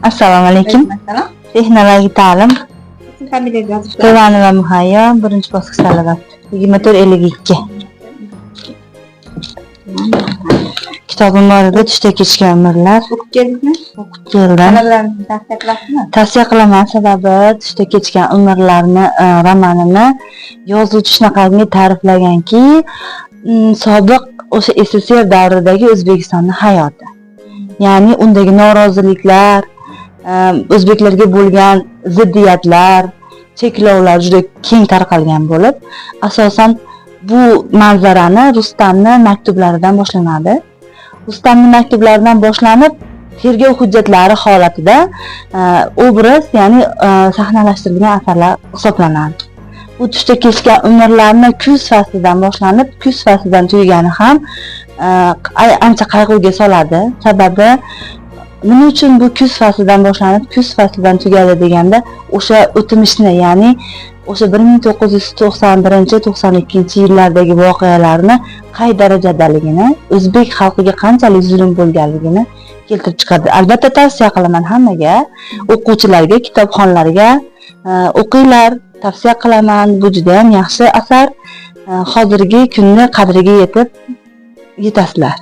Assalomu alaykum. Assalom. Texnologik ta'lim Familiya yozib Ravani va Muhayyo birinchi bosqich talabi 2452. Kitobim bor edi, tushda kechgan umrlar. o'qib keldingizmi? O'qib keldim. Talabalarni tavsiya qilasizmi? Tavsiya qilaman, sababi tushda kechgan umrlarni romanini yozuvchi shunaqangi ta'riflaganki, sobiq o'sha SSR davridagi O'zbekistonning hayoti. Ya'ni undagi noroziliklar, o'zbeklarga bo'lgan ziddiyatlar, cheklovlar juda keng tarqalgan bo'lib, asosan bu manzarani Rustamning maktublaridan boshlanadi. Rustamning maktublaridan boshlanib, tergov hujjatlari holatida obraz, ya'ni sahnalashtirilgan asarlar hisoblanadi. Bu tushda kechgan umrlarni kuz faslidan boshlanib, kuz faslidan tugagani ham ancha qayg'uga soladi. Sababi nima uchun bu kuz faslidan boshlanib, kuz faslidan tugadi deganda, o'sha o'tmishni, ya'ni o'sha 1991-92 yillardagi voqealarni qay darajadaligini, o'zbek xalqiga qanchalik zulm bo'lganligini keltirib chiqadi. Albatta tavsiya qilaman hammaga, o'quvchilarga, kitobxonlarga o'qinglar, tavsiya qilaman. Bu juda ham yaxshi asar. Hozirgi kunni qadriga yetasizlar.